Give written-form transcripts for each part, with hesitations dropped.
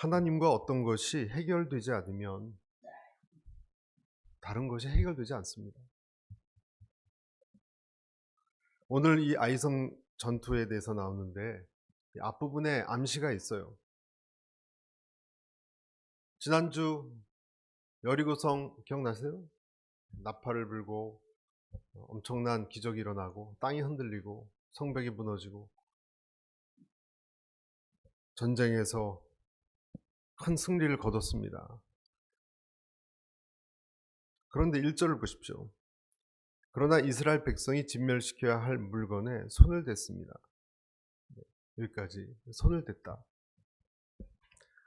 하나님과 어떤 것이 해결되지 않으면 다른 것이 해결되지 않습니다. 오늘 이 아이성 전투에 대해서 나오는데 앞부분에 암시가 있어요. 지난주 여리고성 기억나세요? 나팔을 불고 엄청난 기적이 일어나고 땅이 흔들리고 성벽이 무너지고 전쟁에서 큰 승리를 거뒀습니다. 그런데 1절을 보십시오. 그러나 이스라엘 백성이 진멸시켜야 할 물건에 손을 댔습니다. 여기까지 손을 댔다.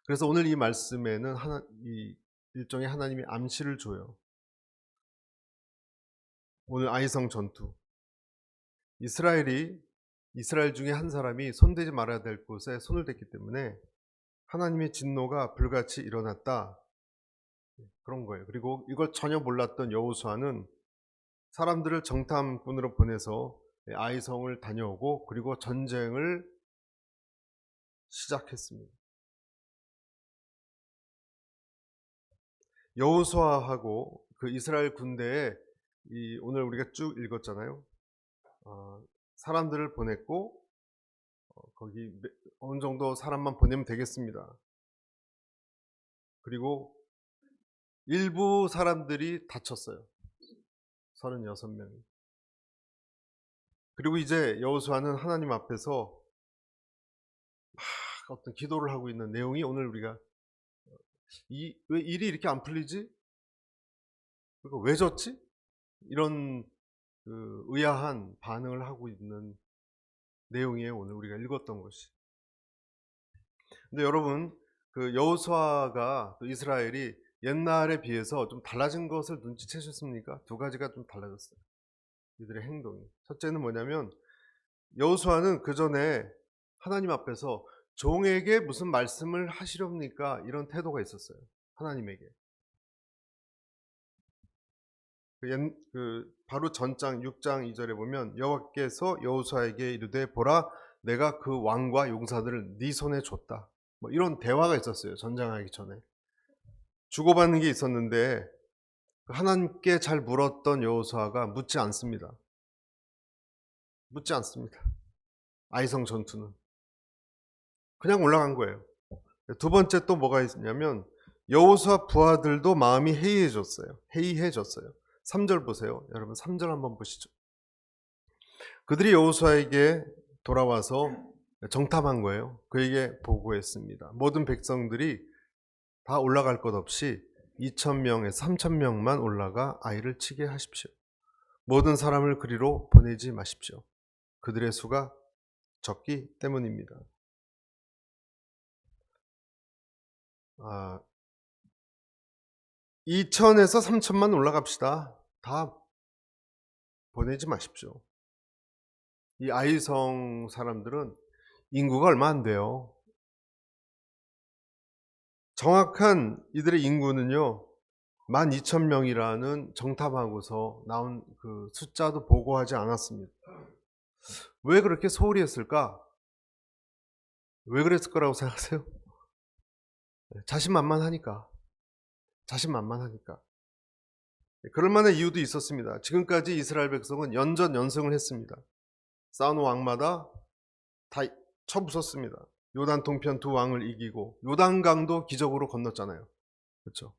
그래서 오늘 이 말씀에는 이 일종의 하나님이 암시를 줘요. 오늘 아이성 전투, 이스라엘 중에 한 사람이 손대지 말아야 될 곳에 손을 댔기 때문에 하나님의 진노가 불같이 일어났다, 그런 거예요. 그리고 이걸 전혀 몰랐던 여호수아는 사람들을 정탐꾼으로 보내서 아이성을 다녀오고 그리고 전쟁을 시작했습니다. 여호수아하고 그 이스라엘 군대에 오늘 우리가 쭉 읽었잖아요. 사람들을 보냈고 거기 어느 정도 사람만 보내면 되겠습니다. 그리고 일부 사람들이 다쳤어요. 36명이. 그리고 이제 여호수아는 하나님 앞에서 막 어떤 기도를 하고 있는 내용이 오늘 우리가 왜 일이 이렇게 안 풀리지? 그리고 왜 졌지? 이런 의아한 반응을 하고 있는 내용이에요. 오늘 우리가 읽었던 것이. 근데 여러분, 그 여호수아가 또 이스라엘이 옛날에 비해서 좀 달라진 것을 눈치채셨습니까? 두 가지가 좀 달라졌어요. 이들의 행동이. 첫째는 뭐냐면 여호수아는 그 전에 하나님 앞에서 종에게 무슨 말씀을 하시렵니까? 이런 태도가 있었어요. 하나님에게. 바로 전장 6장 2절에 보면 여호와께서 여호수아에게 이르되 보라 내가 그 왕과 용사들을 네 손에 줬다. 뭐 이런 대화가 있었어요. 전쟁하기 전에. 주고받는 게 있었는데 하나님께 잘 물었던 여호수아가 묻지 않습니다. 아이성 전투는 그냥 올라간 거예요. 두 번째 또 뭐가 있냐면 여호수아 부하들도 마음이 해이해졌어요. 3절 보세요. 여러분 3절 한번 보시죠. 그들이 여호수아에게 돌아와서 정탐한 거예요. 그에게 보고했습니다. 모든 백성들이 다 올라갈 것 없이 2,000명에서 3,000명만 올라가 아이를 치게 하십시오. 모든 사람을 그리로 보내지 마십시오. 그들의 수가 적기 때문입니다. 2,000에서 3,000만 올라갑시다. 다 보내지 마십시오. 이 아이성 사람들은 인구가 얼마 안 돼요. 정확한 이들의 인구는요 12,000명이라는 정탐하고서 나온 그 숫자도 보고하지 않았습니다. 왜 그렇게 소홀히 했을까? 왜 그랬을 거라고 생각하세요? 자신만만하니까. 그럴 만한 이유도 있었습니다. 지금까지 이스라엘 백성은 연전연승을 했습니다. 싸우는 왕마다 다 쳐부쉈습니다. 요단 동편 두 왕을 이기고 요단강도 기적으로 건넜잖아요. 그렇죠?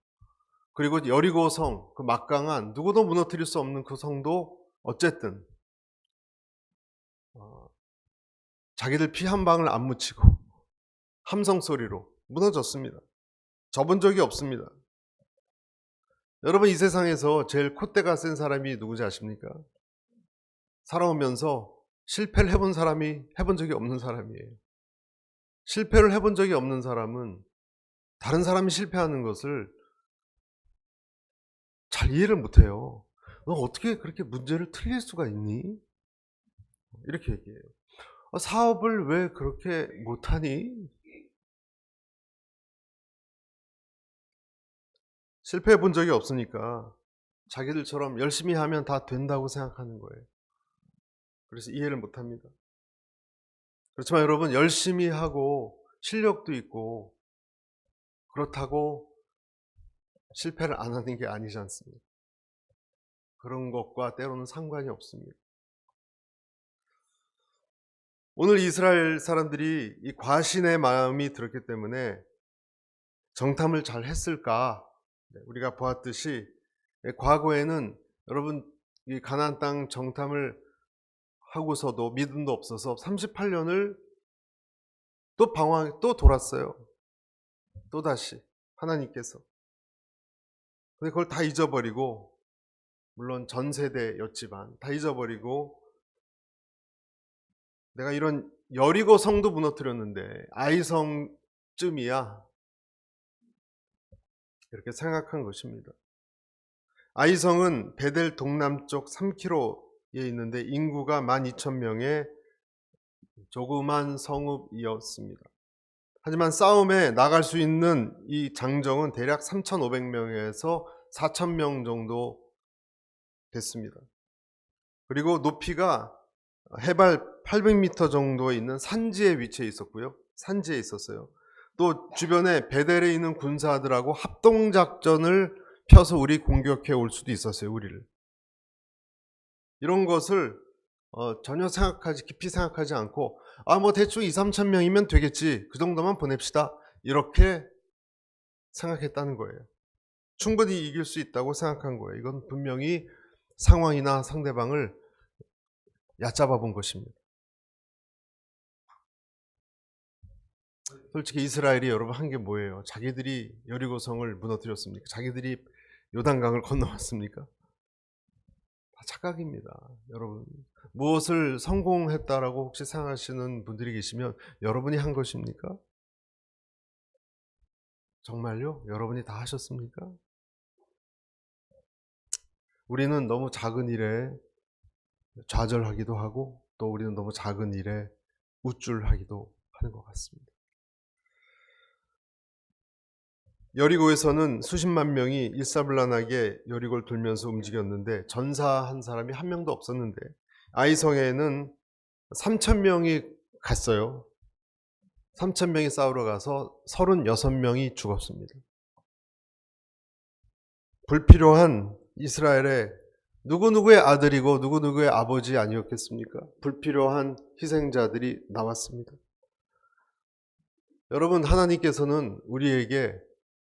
그리고 여리고 성, 그 막강한 누구도 무너뜨릴 수 없는 그 성도 어쨌든 자기들 피 한 방울 안 묻히고 함성 소리로 무너졌습니다. 접은 적이 없습니다. 여러분 이 세상에서 제일 콧대가 센 사람이 누구지 아십니까? 살아오면서 실패를 해본 사람이 해본 적이 없는 사람이에요. 실패를 해본 적이 없는 사람은 다른 사람이 실패하는 것을 잘 이해를 못해요. 너 어떻게 그렇게 문제를 틀릴 수가 있니? 이렇게 얘기해요. 사업을 왜 그렇게 못하니? 실패해 본 적이 없으니까 자기들처럼 열심히 하면 다 된다고 생각하는 거예요. 그래서 이해를 못합니다. 그렇지만 여러분 열심히 하고 실력도 있고 그렇다고 실패를 안 하는 게 아니지 않습니까? 그런 것과 때로는 상관이 없습니다. 오늘 이스라엘 사람들이 이 과신의 마음이 들었기 때문에 정탐을 잘 했을까? 우리가 보았듯이 과거에는 여러분 이 가나안 땅 정탐을 하고서도 믿음도 없어서 38년을 또 돌았어요. 또다시 하나님께서. 근데 그걸 다 잊어버리고, 물론 전 세대였지만 다 잊어버리고, 내가 이런 여리고 성도 무너뜨렸는데 아이성쯤이야, 이렇게 생각한 것입니다. 아이성은 베델 동남쪽 3km에 있는데 인구가 12,000명의 조그만 성읍이었습니다. 하지만 싸움에 나갈 수 있는 이 장정은 대략 3,500명에서 4,000명 정도 됐습니다. 그리고 높이가 해발 800m 정도에 있는 산지에 위치해 있었고요. 산지에 있었어요. 또 주변에 베델에 있는 군사들하고 합동작전을 펴서 우리 공격해 올 수도 있었어요. 우리를. 이런 것을 전혀 깊이 생각하지 않고 뭐 대충 2-3천 명이면 되겠지, 그 정도만 보냅시다, 이렇게 생각했다는 거예요. 충분히 이길 수 있다고 생각한 거예요. 이건 분명히 상황이나 상대방을 얕잡아 본 것입니다. 솔직히 이스라엘이 여러분 한 게 뭐예요? 자기들이 여리고성을 무너뜨렸습니까? 자기들이 요단강을 건너왔습니까? 다 착각입니다. 여러분, 무엇을 성공했다라고 혹시 생각하시는 분들이 계시면 여러분이 한 것입니까? 정말요? 여러분이 다 하셨습니까? 우리는 너무 작은 일에 좌절하기도 하고, 또 우리는 너무 작은 일에 우쭐하기도 하는 것 같습니다. 여리고에서는 수십만 명이 일사불란하게 여리고를 돌면서 움직였는데 전사 한 사람이 한 명도 없었는데, 아이성에는 3,000명이 갔어요. 3,000명이 싸우러 가서 36명이 죽었습니다. 불필요한 이스라엘의 누구누구의 아들이고 누구누구의 아버지 아니었겠습니까? 불필요한 희생자들이 나왔습니다. 여러분, 하나님께서는 우리에게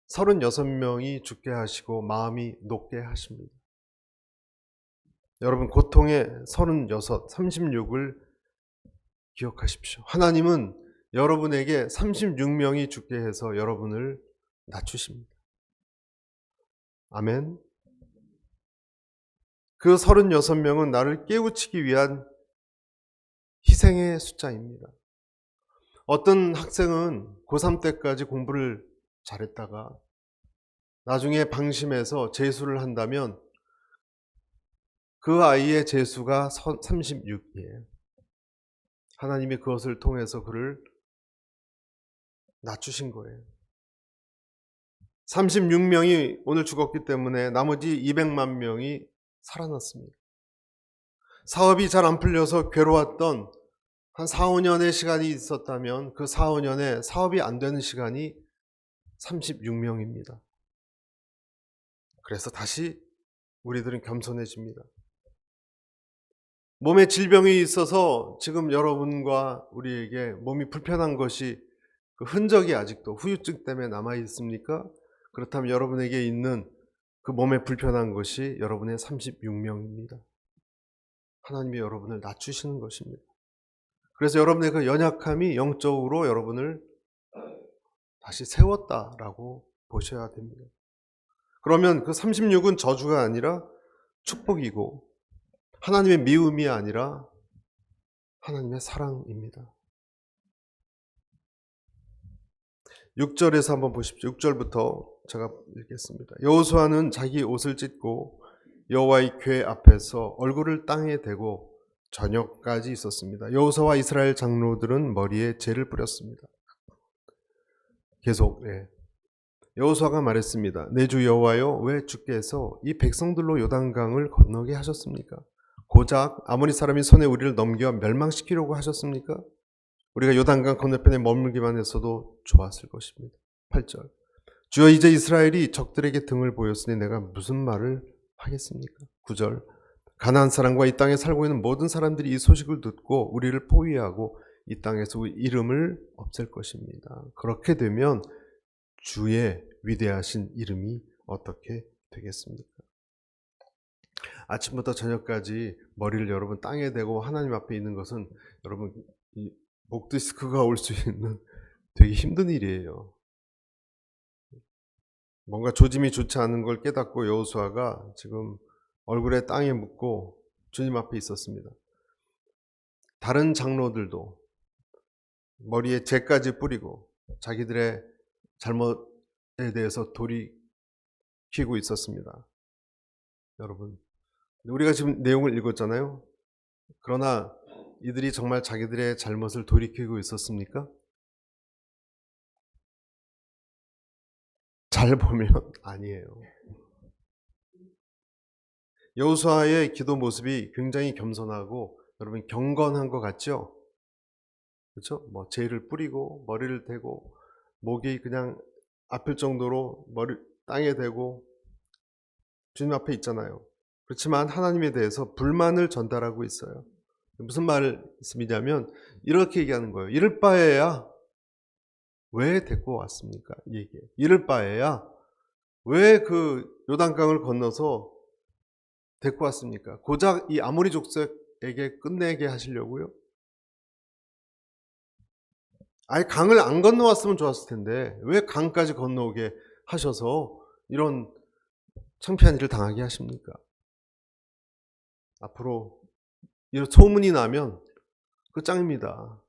36명이 죽게 하시고 마음이 녹게 하십니다. 여러분, 고통의 36, 36을 기억하십시오. 하나님은 여러분에게 36명이 죽게 해서 여러분을 낮추십니다. 아멘. 그 36명은 나를 깨우치기 위한 희생의 숫자입니다. 어떤 학생은 고3 때까지 공부를 잘했다가 나중에 방심해서 재수를 한다면 그 아이의 재수가 36이에요. 하나님이 그것을 통해서 그를 낮추신 거예요. 36명이 오늘 죽었기 때문에 나머지 200만 명이 살아났습니다. 사업이 잘 안 풀려서 괴로웠던 한 4-5년의 시간이 있었다면 그 4-5년에 사업이 안 되는 시간이 36명입니다. 그래서 다시 우리들은 겸손해집니다. 몸에 질병이 있어서 지금 여러분과 우리에게 몸이 불편한 것이 그 흔적이 아직도 후유증 때문에 남아 있습니까? 그렇다면 여러분에게 있는 그 몸에 불편한 것이 여러분의 36명입니다. 하나님이 여러분을 낮추시는 것입니다. 그래서 여러분의 그 연약함이 영적으로 여러분을 다시 세웠다라고 보셔야 됩니다. 그러면 그 36은 저주가 아니라 축복이고 하나님의 미움이 아니라 하나님의 사랑입니다. 6절에서 한번 보십시오. 6절부터 제가 읽겠습니다. 여호수아는 자기 옷을 찢고 여호와의 궤 앞에서 얼굴을 땅에 대고 저녁까지 있었습니다. 여호수아와 이스라엘 장로들은 머리에 재를 뿌렸습니다. 계속 여호수아가 말했습니다. 내 주 여호와여, 왜 주께서 이 백성들로 요단강을 건너게 하셨습니까? 고작 아모리 사람이 손에 우리를 넘겨 멸망시키려고 하셨습니까? 우리가 요단강 건너편에 머물기만 했어도 좋았을 것입니다. 8절. 주여 이제 이스라엘이 적들에게 등을 보였으니 내가 무슨 말을 하겠습니까? 9절 가나안 사람과 이 땅에 살고 있는 모든 사람들이 이 소식을 듣고 우리를 포위하고 이 땅에서 우리 이름을 없앨 것입니다. 그렇게 되면 주의 위대하신 이름이 어떻게 되겠습니까? 아침부터 저녁까지 머리를 여러분 땅에 대고 하나님 앞에 있는 것은 여러분 이 목 디스크가 올 수 있는 되게 힘든 일이에요. 뭔가 조짐이 좋지 않은 걸 깨닫고 여호수아가 지금 얼굴에 땅에 묻고 주님 앞에 있었습니다. 다른 장로들도 머리에 재까지 뿌리고 자기들의 잘못에 대해서 돌이키고 있었습니다. 여러분, 우리가 지금 내용을 읽었잖아요. 그러나 이들이 정말 자기들의 잘못을 돌이키고 있었습니까? 잘 보면 아니에요. 여호수아의 기도 모습이 굉장히 겸손하고 여러분 경건한 것 같죠? 그렇죠? 뭐 재를 뿌리고 머리를 대고 목이 그냥 아플 정도로 머리 땅에 대고 주님 앞에 있잖아요. 그렇지만 하나님에 대해서 불만을 전달하고 있어요. 무슨 말씀이냐면 이렇게 얘기하는 거예요. 이럴 바에야 왜 데리고 왔습니까? 이 얘기예요. 이럴 바에야 왜 그 요단강을 건너서 데리고 왔습니까? 고작 이 아모리 족속에게 끝내게 하시려고요? 아예 강을 안 건너왔으면 좋았을 텐데 왜 강까지 건너오게 하셔서 이런 창피한 일을 당하게 하십니까? 앞으로 이런 소문이 나면 끝장입니다.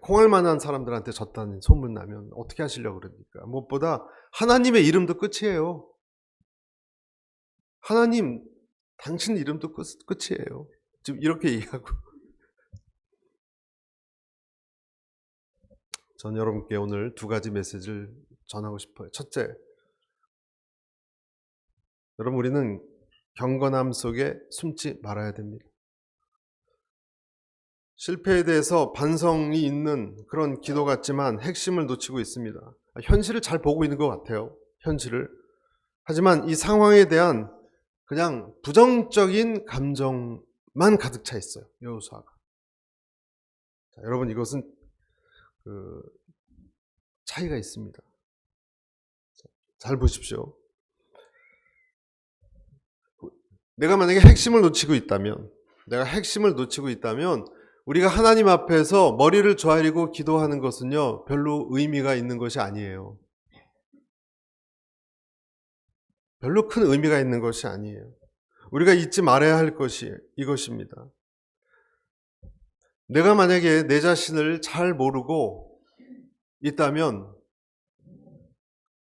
콩할 만한 사람들한테 졌다는 소문 나면 어떻게 하시려고 그럽니까? 무엇보다 하나님의 이름도 끝이에요. 하나님, 당신 이름도 끝이에요. 지금 이렇게 얘기하고. 전 여러분께 오늘 두 가지 메시지를 전하고 싶어요. 첫째, 여러분 우리는 경건함 속에 숨지 말아야 됩니다. 실패에 대해서 반성이 있는 그런 기도 같지만 핵심을 놓치고 있습니다. 현실을 잘 보고 있는 것 같아요. 현실을. 하지만 이 상황에 대한 그냥 부정적인 감정만 가득 차 있어요. 여호수아가. 여러분 이것은 차이가 있습니다. 잘 보십시오. 내가 만약에 핵심을 놓치고 있다면 우리가 하나님 앞에서 머리를 조아리고 기도하는 것은요 별로 의미가 있는 것이 아니에요. 별로 큰 의미가 있는 것이 아니에요. 우리가 잊지 말아야 할 것이 이것입니다. 내가 만약에 내 자신을 잘 모르고 있다면,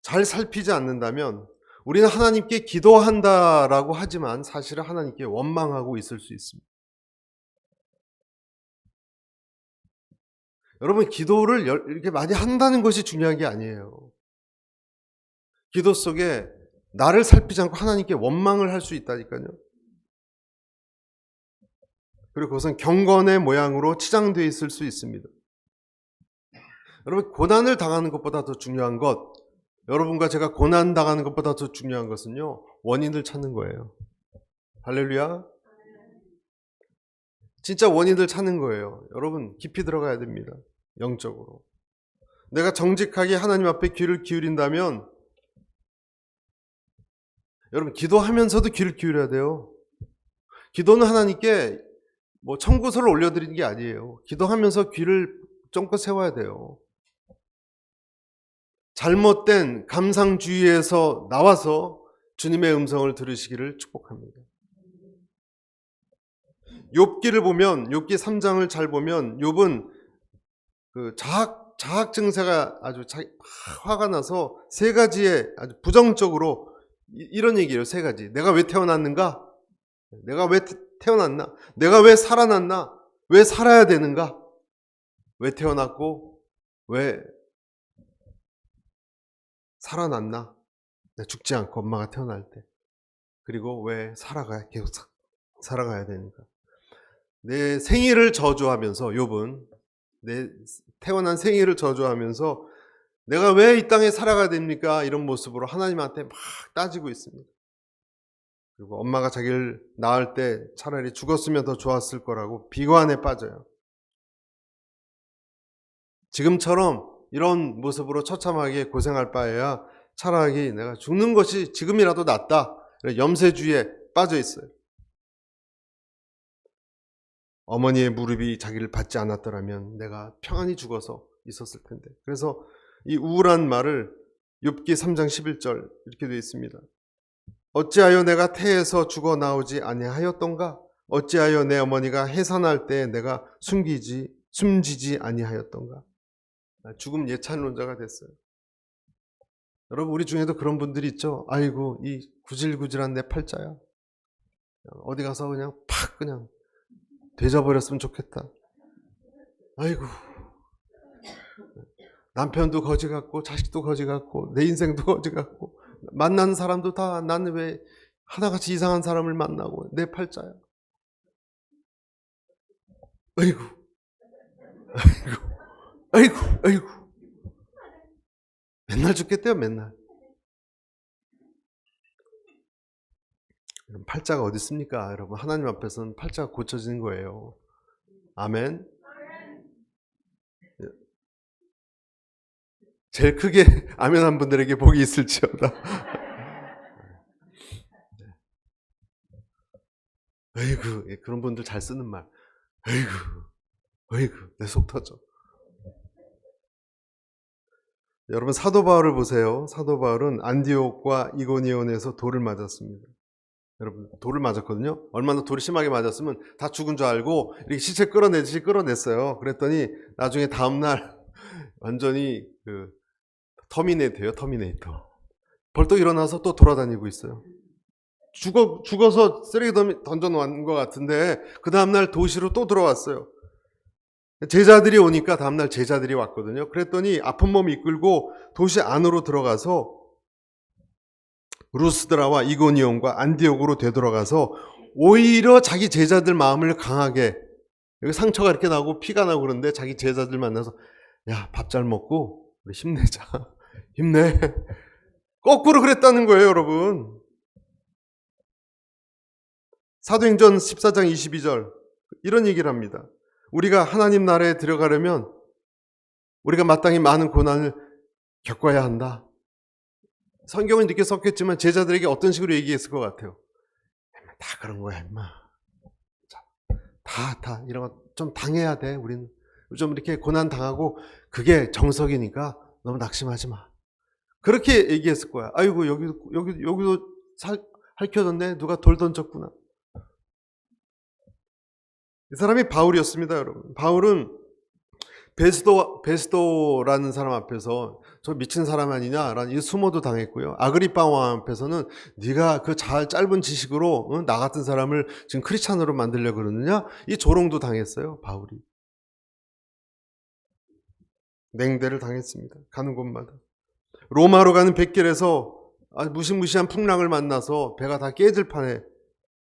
잘 살피지 않는다면 우리는 하나님께 기도한다라고 하지만 사실은 하나님께 원망하고 있을 수 있습니다. 여러분 기도를 이렇게 많이 한다는 것이 중요한 게 아니에요. 기도 속에 나를 살피지 않고 하나님께 원망을 할 수 있다니까요. 그리고 그것은 경건의 모양으로 치장되어 있을 수 있습니다. 여러분 고난을 당하는 것보다 더 중요한 것, 여러분과 제가 고난 당하는 것보다 더 중요한 것은요 원인을 찾는 거예요. 할렐루야. 진짜 원인을 찾는 거예요. 여러분 깊이 들어가야 됩니다. 영적으로. 내가 정직하게 하나님 앞에 귀를 기울인다면, 여러분 기도하면서도 귀를 기울여야 돼요. 기도는 하나님께 뭐 청구서를 올려드리는 게 아니에요. 기도하면서 귀를 쫑긋 세워야 돼요. 잘못된 감상주의에서 나와서 주님의 음성을 들으시기를 축복합니다. 욥기를 보면, 욥기 3장을 잘 보면 욥은 그 자학 증세가 아주 화가 나서 세 가지의 아주 부정적으로 이런 얘기예요. 세 가지. 내가 왜 태어났는가? 내가 왜 태어났나? 내가 왜 살아났나? 왜 살아야 되는가? 왜 태어났고 왜 살아났나? 내가 죽지 않고 엄마가 태어날 때. 그리고 왜 계속 살아가야 되는가? 내 생일을 저주하면서 욥은 내 태어난 생일을 저주하면서 내가 왜 이 땅에 살아가야 됩니까? 이런 모습으로 하나님한테 막 따지고 있습니다. 그리고 엄마가 자기를 낳을 때 차라리 죽었으면 더 좋았을 거라고 비관에 빠져요. 지금처럼 이런 모습으로 처참하게 고생할 바에야 차라리 내가 죽는 것이 지금이라도 낫다. 염세주의에 빠져 있어요. 어머니의 무릎이 자기를 받지 않았더라면 내가 평안히 죽어서 있었을 텐데. 그래서 이 우울한 말을 욥기 3장 11절 이렇게 되어 있습니다. 어찌하여 내가 태에서 죽어 나오지 아니하였던가? 어찌하여 내 어머니가 해산할 때 내가 숨지지 아니하였던가? 죽음 예찬론자가 됐어요. 여러분, 우리 중에도 그런 분들이 있죠. 아이고, 이 구질구질한 내 팔자야. 어디 가서 그냥 팍 그냥 되져버렸으면 좋겠다. 아이고, 남편도 거지 같고 자식도 거지 같고 내 인생도 거지 같고 만나는 사람도 다 나는 왜 하나같이 이상한 사람을 만나고 내 팔자야. 아이고, 아이고, 아이고, 아이고. 맨날 죽겠대요, 맨날. 팔자가 어디 있습니까? 여러분, 하나님 앞에서는 팔자가 고쳐지는 거예요. 아멘. 제일 크게 아멘한 분들에게 복이 있을지어다. 아이고, 그런 분들 잘 쓰는 말. 아이고, 아이고, 내 속 터져. 여러분, 사도 바울을 보세요. 사도 바울은 안디옥과 이고니온에서 돌을 맞았습니다. 여러분, 돌을 맞았거든요. 얼마나 돌이 심하게 맞았으면 다 죽은 줄 알고 이렇게 시체 끌어내듯이 끌어냈어요. 그랬더니 나중에 다음날 완전히 터미네이터예요, 터미네이터. 벌떡 일어나서 또 돌아다니고 있어요. 죽어서 쓰레기 던져놓은 것 같은데 그 다음날 도시로 또 들어왔어요. 제자들이 오니까 다음날 제자들이 왔거든요. 그랬더니 아픈 몸 이끌고 도시 안으로 들어가서 루스드라와 이고니온과 안디옥으로 되돌아가서 오히려 자기 제자들 마음을 강하게, 여기 상처가 이렇게 나고 피가 나고 그런데 자기 제자들 만나서 야, 밥 잘 먹고 우리 힘내자. 힘내. 거꾸로 그랬다는 거예요, 여러분. 사도행전 14장 22절 이런 얘기를 합니다. 우리가 하나님 나라에 들어가려면 우리가 마땅히 많은 고난을 겪어야 한다. 성경은 이렇게 썼겠지만 제자들에게 어떤 식으로 얘기했을 것 같아요? 다 그런 거야, 임마. 다 이런 거 좀 당해야 돼. 우리는 좀 이렇게 고난 당하고 그게 정석이니까 너무 낙심하지 마. 그렇게 얘기했을 거야. 아이고, 여기도 핥혀졌네. 누가 돌 던졌구나. 이 사람이 바울이었습니다, 여러분. 바울은 베스도라는 사람 앞에서 저 미친 사람 아니냐라는 이 수모도 당했고요. 아그리빠 왕 앞에서는 네가 그 짧은 지식으로 나 같은 사람을 지금 크리스찬으로 만들려고 그러느냐? 이 조롱도 당했어요, 바울이. 냉대를 당했습니다. 가는 곳마다. 로마로 가는 뱃길에서 무시무시한 풍랑을 만나서 배가 다 깨질 판에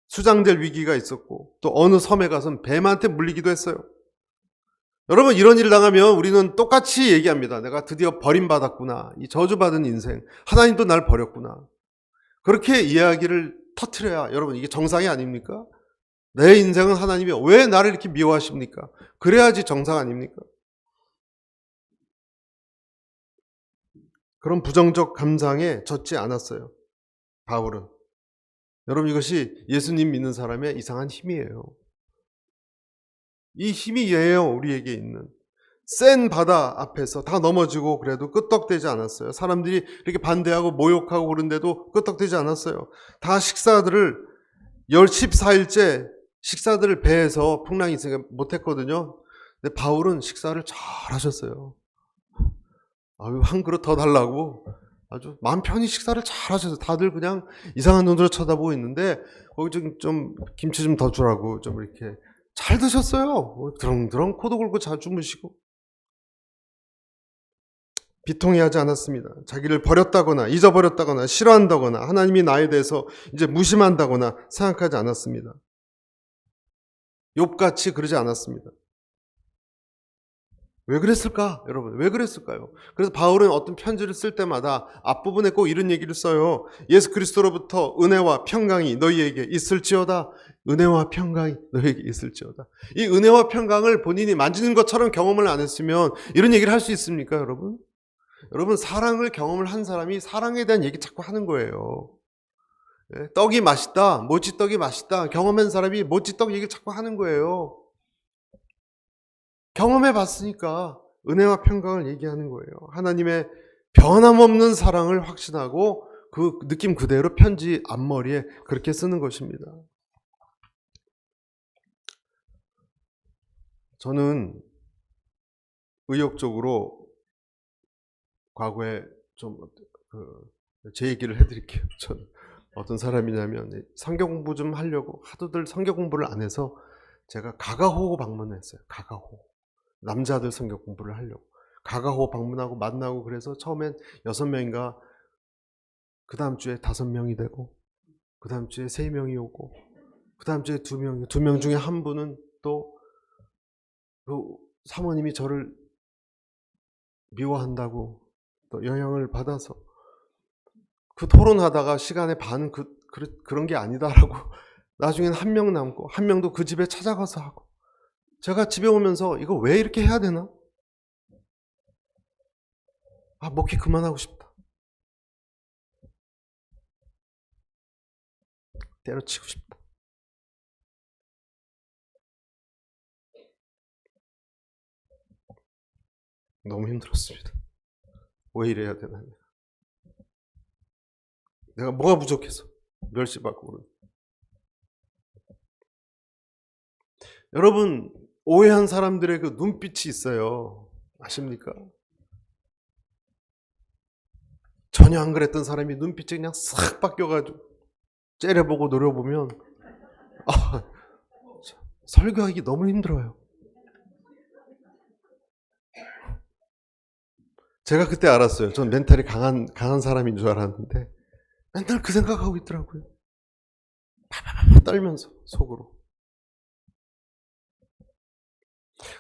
수장될 위기가 있었고 또 어느 섬에 가서는 뱀한테 물리기도 했어요. 여러분, 이런 일을 당하면 우리는 똑같이 얘기합니다. 내가 드디어 버림받았구나. 이 저주받은 인생. 하나님도 날 버렸구나. 그렇게 이야기를 터뜨려야, 여러분, 이게 정상이 아닙니까? 내 인생은 하나님이 왜 나를 이렇게 미워하십니까? 그래야지 정상 아닙니까? 그런 부정적 감상에 젖지 않았어요, 바울은. 여러분, 이것이 예수님 믿는 사람의 이상한 힘이에요. 이 힘이 얘예요, 우리에게 있는. 센 바다 앞에서 다 넘어지고 그래도 끄떡대지 않았어요. 사람들이 이렇게 반대하고 모욕하고 그런데도 끄떡대지 않았어요. 다 식사들을 14일째 식사들을 배에서 풍랑이 있으니까 못했거든요. 근데 바울은 식사를 잘 하셨어요. 한 그릇 더 달라고 아주 마음 편히 식사를 잘 하셔서 다들 그냥 이상한 눈으로 쳐다보고 있는데 거기 좀 김치 좀 더 주라고 좀 이렇게 잘 드셨어요. 드렁드렁 코도 골고 잘 주무시고. 비통해하지 않았습니다. 자기를 버렸다거나 잊어버렸다거나 싫어한다거나 하나님이 나에 대해서 이제 무심한다거나 생각하지 않았습니다. 욥같이 그러지 않았습니다. 왜 그랬을까? 여러분, 왜 그랬을까요? 그래서 바울은 어떤 편지를 쓸 때마다 앞부분에 꼭 이런 얘기를 써요. 예수 그리스도로부터 은혜와 평강이 너희에게 있을지어다. 은혜와 평강이 너희에게 있을지어다. 이 은혜와 평강을 본인이 만지는 것처럼 경험을 안 했으면 이런 얘기를 할 수 있습니까, 여러분? 여러분, 사랑을 경험을 한 사람이 사랑에 대한 얘기 자꾸 하는 거예요. 떡이 맛있다, 모찌떡이 맛있다, 경험한 사람이 모찌떡 얘기를 자꾸 하는 거예요. 경험해 봤으니까 은혜와 평강을 얘기하는 거예요. 하나님의 변함없는 사랑을 확신하고 그 느낌 그대로 편지 앞머리에 그렇게 쓰는 것입니다. 저는 의욕적으로 과거에 좀 제 얘기를 해드릴게요. 전 어떤 사람이냐면 성경 공부 좀 하려고 하도들 성경 공부를 안 해서 제가 가가호 방문을 했어요. 가가호. 남자들 성경 공부를 하려고. 가가호 방문하고 만나고 그래서 처음엔 6명인가 그 다음 주에 5명이 되고 그 다음 주에 3명이 오고 그 다음 주에 2명, 2명 중에 한 분은 또 그 사모님이 저를 미워한다고 또 영향을 받아서 그 토론하다가 시간의 반은 그런 게 아니다라고 나중에는 1명 남고 1명도 그 집에 찾아가서 하고 제가 집에 오면서 이거 왜 이렇게 해야 되나? 아, 목회 그만하고 싶다. 때려치고 싶다. 너무 힘들었습니다. 왜 이래야 되나? 내가 뭐가 부족해서 멸시받고 그러는. 여러분, 오해한 사람들의 그 눈빛이 있어요. 아십니까? 전혀 안 그랬던 사람이 눈빛이 그냥 싹 바뀌어가지고 째려보고 노려보면 설교하기 너무 힘들어요. 제가 그때 알았어요. 전 멘탈이 강한 사람인 줄 알았는데 맨날 그 생각하고 있더라고요. 파파파 떨면서 속으로.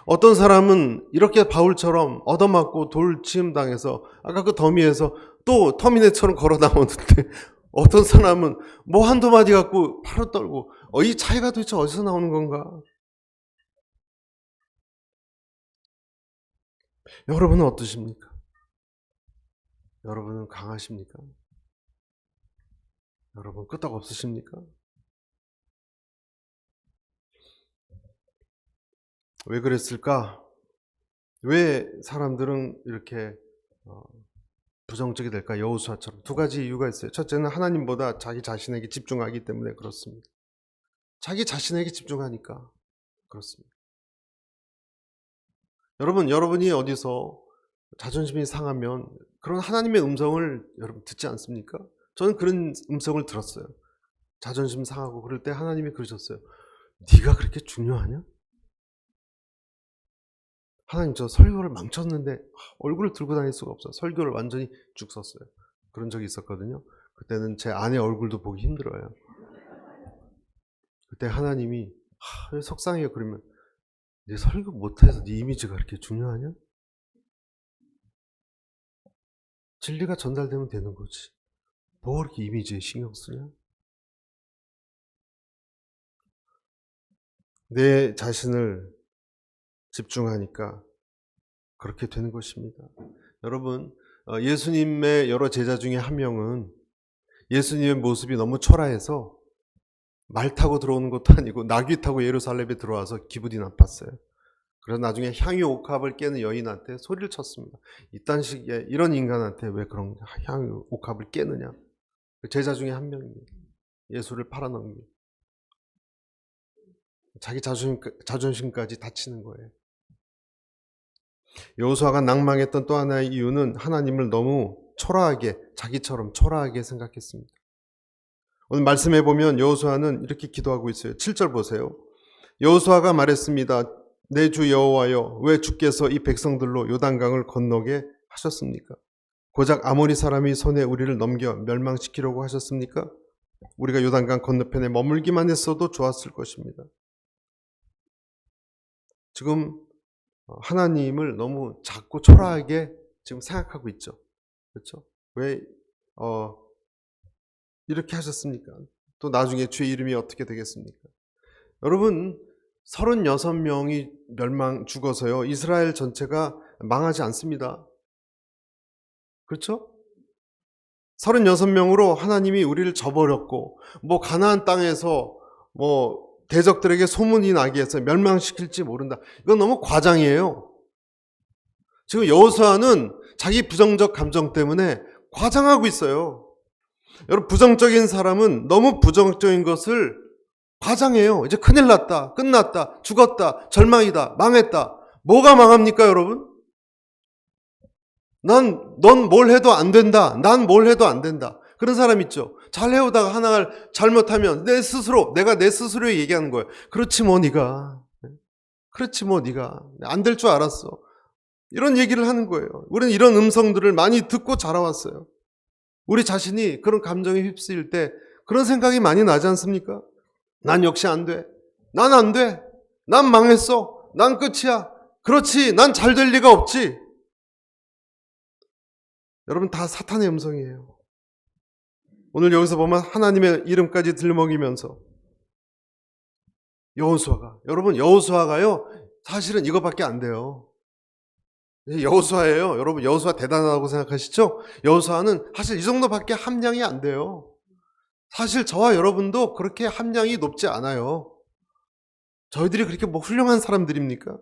어떤 사람은 이렇게 바울처럼 얻어맞고 돌 치음당해서 아까 그 더미에서 또 터미네이터처럼 걸어 나오는데 어떤 사람은 뭐 한두 마디 갖고 바로 떨고 이 차이가 도대체 어디서 나오는 건가? 여러분은 어떠십니까? 여러분은 강하십니까? 여러분 끄떡 없으십니까? 왜 그랬을까? 왜 사람들은 이렇게 부정적이 될까? 여호수아처럼. 2가지 이유가 있어요. 첫째는 하나님보다 자기 자신에게 집중하기 때문에 그렇습니다. 자기 자신에게 집중하니까 그렇습니다. 여러분이 어디서 자존심이 상하면 그런 하나님의 음성을 여러분 듣지 않습니까? 저는 그런 음성을 들었어요. 자존심 상하고 그럴 때 하나님이 그러셨어요. 네가 그렇게 중요하냐? 하나님, 저 설교를 망쳤는데 얼굴을 들고 다닐 수가 없어요. 설교를 완전히 죽 썼어요. 그런 적이 있었거든요. 그때는 제 아내 얼굴도 보기 힘들어요. 그때 하나님이 왜 속상해요? 그러면 네 설교 못해서 네 이미지가 그렇게 중요하냐? 진리가 전달되면 되는 거지. 뭐 그렇게 이미지에 신경 쓰냐? 내 자신을 집중하니까 그렇게 되는 것입니다. 여러분, 예수님의 여러 제자 중에 한 명은 예수님의 모습이 너무 초라해서 말 타고 들어오는 것도 아니고 나귀 타고 예루살렘에 들어와서 기분이 나빴어요. 그래서 나중에 향유 옥합을 깨는 여인한테 소리를 쳤습니다. 이딴 식의 이런 인간한테 왜 그런 향유 옥합을 깨느냐. 제자 중에 한 명입니다. 예수를 팔아넘기. 자기 자존심까지 다치는 거예요. 여호수아가 낭망했던 또 하나의 이유는 하나님을 너무 초라하게, 자기처럼 초라하게 생각했습니다. 오늘 말씀해 보면 여호수아는 이렇게 기도하고 있어요. 7절 보세요. 여호수아가 말했습니다. 내 주 여호와여, 왜 주께서 이 백성들로 요단강을 건너게 하셨습니까? 고작 아모리 사람이 손에 우리를 넘겨 멸망시키려고 하셨습니까? 우리가 요단강 건너편에 머물기만 했어도 좋았을 것입니다. 지금 하나님을 너무 작고 초라하게 지금 생각하고 있죠. 그렇죠? 왜 이렇게 하셨습니까? 또 나중에 주의 이름이 어떻게 되겠습니까? 여러분, 36명이 죽어서요, 이스라엘 전체가 망하지 않습니다. 그렇죠? 36명으로 하나님이 우리를 저버렸고, 가나안 땅에서 대적들에게 소문이 나게 해서 멸망시킬지 모른다. 이건 너무 과장이에요. 지금 여호수아는 자기 부정적 감정 때문에 과장하고 있어요. 여러분, 부정적인 사람은 너무 부정적인 것을 과장해요. 이제 큰일 났다, 끝났다, 죽었다, 절망이다, 망했다. 뭐가 망합니까, 여러분? 넌 뭘 해도 안 된다. 난 뭘 해도 안 된다. 그런 사람 있죠. 잘 해오다가 하나를 잘못하면 내가 내 스스로에 얘기하는 거예요. 그렇지 뭐 네가. 그렇지 뭐 네가. 안 될 줄 알았어. 이런 얘기를 하는 거예요. 우리는 이런 음성들을 많이 듣고 자라왔어요. 우리 자신이 그런 감정에 휩쓰일 때 그런 생각이 많이 나지 않습니까? 난 역시 안 돼. 난 안 돼. 난 망했어. 난 끝이야. 그렇지. 난 잘 될 리가 없지. 여러분, 다 사탄의 음성이에요. 오늘 여기서 보면 하나님의 이름까지 들먹이면서 여호수아가요, 사실은 이거밖에 안 돼요. 여호수아예요. 여러분, 여호수아 대단하다고 생각하시죠? 여호수아는 사실 이 정도밖에 함량이 안 돼요. 사실 저와 여러분도 그렇게 함량이 높지 않아요. 저희들이 그렇게 훌륭한 사람들입니까?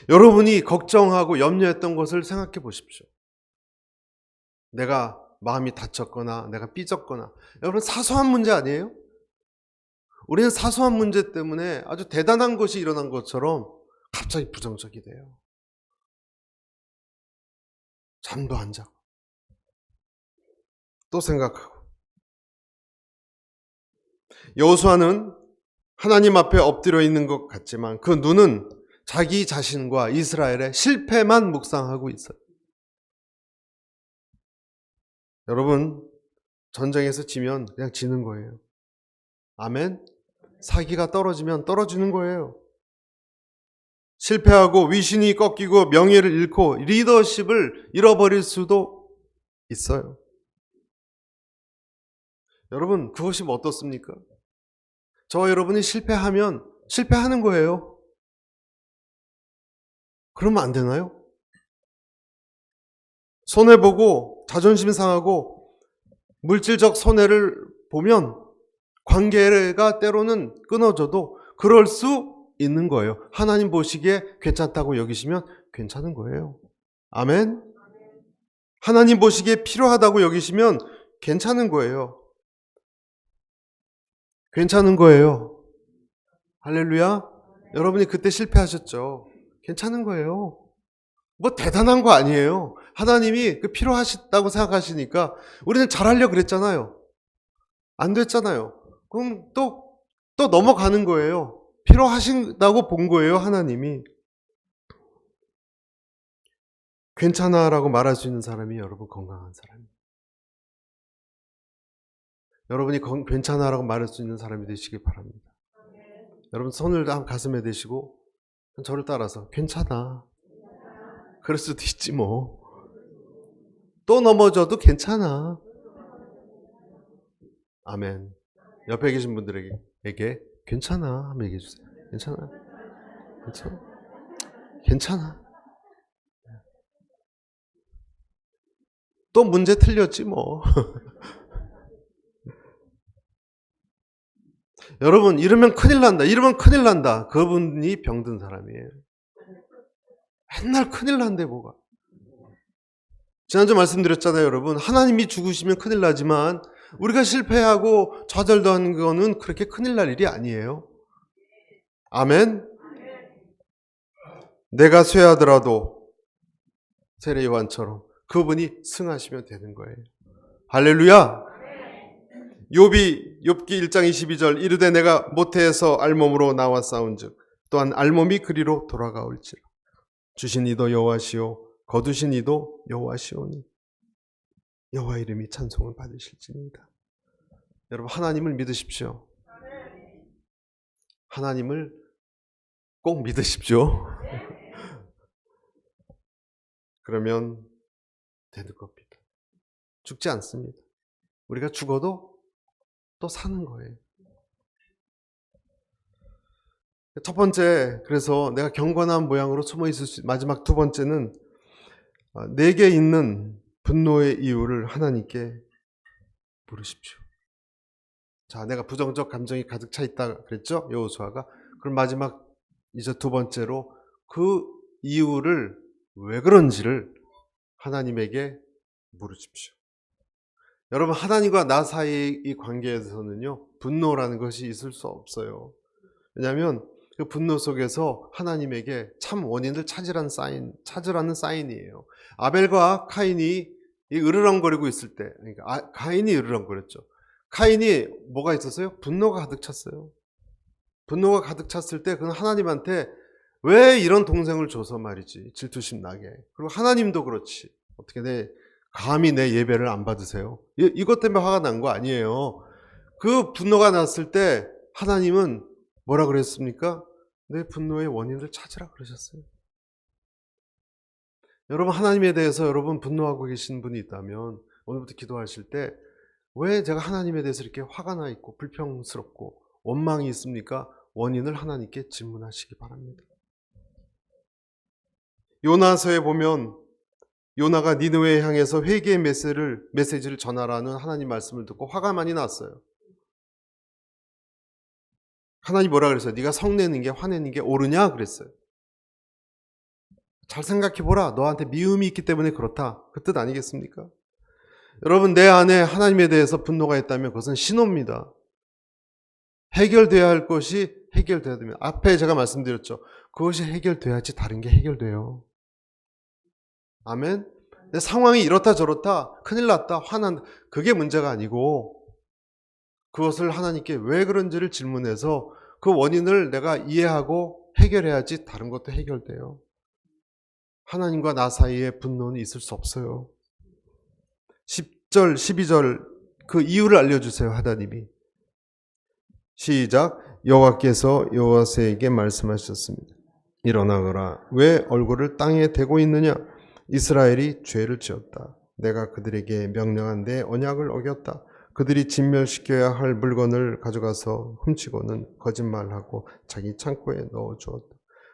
여러분이 걱정하고 염려했던 것을 생각해 보십시오. 내가 마음이 다쳤거나 내가 삐졌거나, 여러분, 사소한 문제 아니에요? 우리는 사소한 문제 때문에 아주 대단한 것이 일어난 것처럼 갑자기 부정적이 돼요. 잠도 안 자고 또 생각하고. 여호수아는 하나님 앞에 엎드려 있는 것 같지만 그 눈은 자기 자신과 이스라엘의 실패만 묵상하고 있어요. 여러분, 전쟁에서 지면 그냥 지는 거예요. 아멘? 사기가 떨어지면 떨어지는 거예요. 실패하고 위신이 꺾이고 명예를 잃고 리더십을 잃어버릴 수도 있어요. 여러분, 그것이 어떻습니까? 저와 여러분이 실패하면 실패하는 거예요. 그러면 안 되나요? 손해보고 자존심 상하고 물질적 손해를 보면 관계가 때로는 끊어져도 그럴 수 있는 거예요. 하나님 보시기에 괜찮다고 여기시면 괜찮은 거예요. 아멘? 하나님 보시기에 필요하다고 여기시면 괜찮은 거예요. 괜찮은 거예요. 할렐루야. 여러분이 그때 실패하셨죠. 괜찮은 거예요. 뭐 대단한 거 아니에요. 하나님이 필요하시다고 생각하시니까 우리는 잘하려고 그랬잖아요. 안 됐잖아요. 그럼 또 넘어가는 거예요. 필요하신다고 본 거예요, 하나님이. 괜찮아 라고 말할 수 있는 사람이 여러분 건강한 사람이에요. 여러분이 괜찮아 라고 말할 수 있는 사람이 되시길 바랍니다. 여러분, 손을 가슴에 대시고 저를 따라서 괜찮아. 그럴 수도 있지 뭐. 또 넘어져도 괜찮아. 아멘. 옆에 계신 분들에게 괜찮아 한번 얘기해 주세요. 괜찮아. 괜찮아. 괜찮아. 또 문제 틀렸지 뭐. 여러분, 이러면 큰일 난다. 그분이 병든 사람이에요. 맨날 큰일 난데 뭐가. 지난주 말씀드렸잖아요, 여러분. 하나님이 죽으시면 큰일 나지만 우리가 실패하고 좌절도 하는 거는 그렇게 큰일 날 일이 아니에요. 아멘. 내가 쇠하더라도 세례 요한처럼 그분이 승하시면 되는 거예요. 할렐루야. 욥기 1장 22절 이르되 내가 모태에서 알몸으로 나와 싸운즉 또한 알몸이 그리로 돌아가올지라. 주신 이도 여호와시오 거두신 이도 여호와시오니 여호와 이름이 찬송을 받으실지니이다. 여러분, 하나님을 믿으십시오. 하나님을 꼭 믿으십시오. 그러면 되는 겁니다. 죽지 않습니다. 우리가 죽어도 또 사는 거예요. 첫 번째, 그래서 내가 경건한 모양으로 숨어 있을 수, 마지막 두 번째는 내게 있는 분노의 이유를 하나님께 물으십시오. 자, 내가 부정적 감정이 가득 차 있다 그랬죠? 여호수아가. 그럼 마지막 이제 두 번째로 그 이유를 왜 그런지를 하나님에게 물으십시오. 여러분, 하나님과 나 사이의 이 관계에서는요, 분노라는 것이 있을 수 없어요. 왜냐하면 그 분노 속에서 하나님에게 참 원인을 찾으라는 사인이에요. 아벨과 카인이 으르렁거리고 있을 때, 그러니까 가인이 으르렁거렸죠. 카인이 뭐가 있었어요? 분노가 가득 찼어요. 분노가 가득 찼을 때 그는 하나님한테 왜 이런 동생을 줘서 말이지, 질투심 나게. 그리고 하나님도 그렇지, 어떻게 감히 내 예배를 안 받으세요? 이것 때문에 화가 난 거 아니에요. 그 분노가 났을 때 하나님은 뭐라 그랬습니까? 내 분노의 원인을 찾으라 그러셨어요. 여러분, 하나님에 대해서 여러분 분노하고 계신 분이 있다면 오늘부터 기도하실 때 왜 제가 하나님에 대해서 이렇게 화가 나 있고 불평스럽고 원망이 있습니까? 원인을 하나님께 질문하시기 바랍니다. 요나서에 보면 요나가 니느웨에 향해서 회개의 메시지를 전하라는 하나님 말씀을 듣고 화가 많이 났어요. 하나님 뭐라 그랬어요? 네가 성내는 게, 화내는 게 옳으냐 그랬어요. 잘 생각해보라. 너한테 미움이 있기 때문에 그렇다. 그 뜻 아니겠습니까? 여러분, 내 안에 하나님에 대해서 분노가 있다면 그것은 신호입니다. 해결돼야 할 것이 해결돼야 됩니다. 앞에 제가 말씀드렸죠. 그것이 해결돼야지 다른 게 해결돼요. 아멘. 내 상황이 이렇다 저렇다, 큰일 났다, 화난다, 그게 문제가 아니고 그것을 하나님께 왜 그런지를 질문해서 그 원인을 내가 이해하고 해결해야지 다른 것도 해결돼요. 하나님과 나 사이에 분노는 있을 수 없어요. 10절, 12절 그 이유를 알려주세요, 하나님이. 시작. 여호와께서 여호세에게 말씀하셨습니다. 일어나거라. 왜 얼굴을 땅에 대고 있느냐? 이스라엘이 죄를 지었다. 내가 그들에게 명령한 내 언약을 어겼다. 그들이 진멸시켜야 할 물건을 가져가서 훔치고는 거짓말하고 자기 창고에 넣어주었다.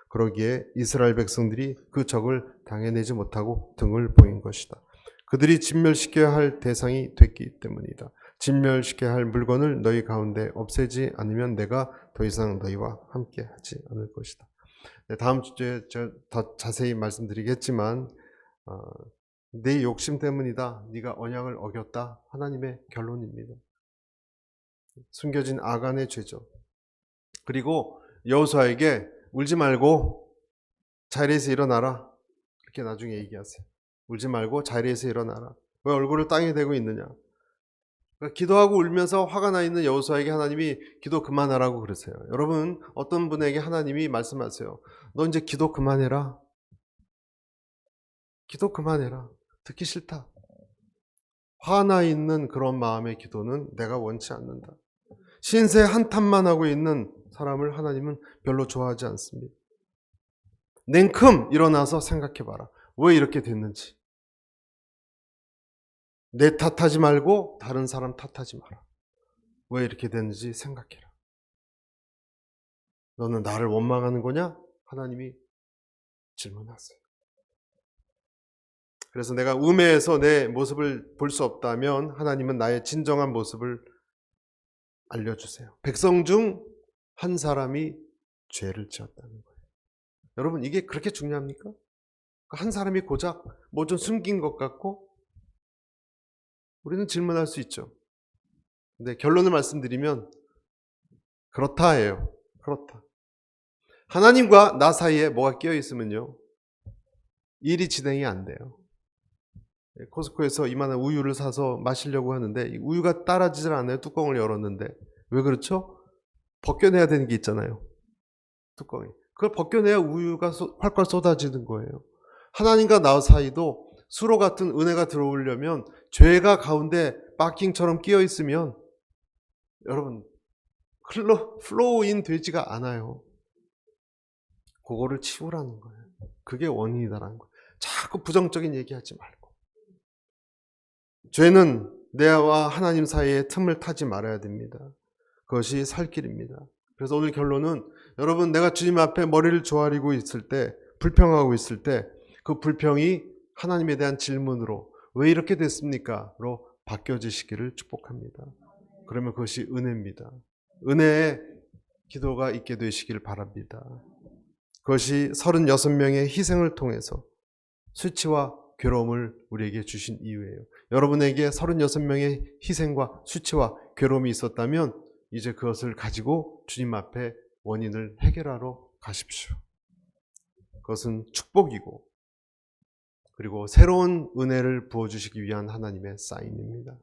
그러기에 이스라엘 백성들이 그 적을 당해내지 못하고 등을 보인 것이다. 그들이 진멸시켜야 할 대상이 됐기 때문이다. 진멸시켜야 할 물건을 너희 가운데 없애지 않으면 내가 더 이상 너희와 함께 하지 않을 것이다. 네, 다음 주에 더 자세히 말씀드리겠지만 내 욕심 때문이다. 네가 언약을 어겼다. 하나님의 결론입니다. 숨겨진 아간의 죄죠. 그리고 여호수아에게 울지 말고 자리에서 일어나라. 이렇게 나중에 얘기하세요. 울지 말고 자리에서 일어나라. 왜 얼굴을 땅에 대고 있느냐? 그러니까 기도하고 울면서 화가 나 있는 여호수아에게 하나님이 기도 그만하라고 그러세요. 여러분, 어떤 분에게 하나님이 말씀하세요. 너 이제 기도 그만해라. 기도 그만해라. 듣기 싫다. 화나 있는 그런 마음의 기도는 내가 원치 않는다. 신세 한탄만 하고 있는 사람을 하나님은 별로 좋아하지 않습니다. 냉큼 일어나서 생각해봐라. 왜 이렇게 됐는지. 내 탓하지 말고 다른 사람 탓하지 마라. 왜 이렇게 됐는지 생각해라. 너는 나를 원망하는 거냐? 하나님이 질문하세요. 그래서 내가 우매해서 내 모습을 볼 수 없다면 하나님은 나의 진정한 모습을 알려주세요. 백성 중 한 사람이 죄를 지었다는 거예요. 여러분, 이게 그렇게 중요합니까? 한 사람이 고작 뭐 좀 숨긴 것 같고 우리는 질문할 수 있죠. 근데 결론을 말씀드리면 그렇다예요. 그렇다. 하나님과 나 사이에 뭐가 끼어 있으면요, 일이 진행이 안 돼요. 코스코에서 이만한 우유를 사서 마시려고 하는데 이 우유가 따라지질 않아요. 뚜껑을 열었는데. 왜 그렇죠? 벗겨내야 되는 게 있잖아요. 뚜껑이. 그걸 벗겨내야 우유가 활활 쏟아지는 거예요. 하나님과 나 사이도 수로 같은 은혜가 들어오려면 죄가 가운데 바킹처럼 끼어 있으면 여러분 플로우인 되지가 않아요. 그거를 치우라는 거예요. 그게 원인이다라는 거예요. 자꾸 부정적인 얘기하지 말고. 죄는 내와 하나님 사이에 틈을 타지 말아야 됩니다. 그것이 살 길입니다. 그래서 오늘 결론은 여러분, 내가 주님 앞에 머리를 조아리고 있을 때, 불평하고 있을 때 그 불평이 하나님에 대한 질문으로 왜 이렇게 됐습니까? 로 바뀌어지시기를 축복합니다. 그러면 그것이 은혜입니다. 은혜의 기도가 있게 되시길 바랍니다. 그것이 36명의 희생을 통해서 수치와 괴로움을 우리에게 주신 이유예요. 여러분에게 36명의 희생과 수치와 괴로움이 있었다면 이제 그것을 가지고 주님 앞에 원인을 해결하러 가십시오. 그것은 축복이고 그리고 새로운 은혜를 부어주시기 위한 하나님의 사인입니다.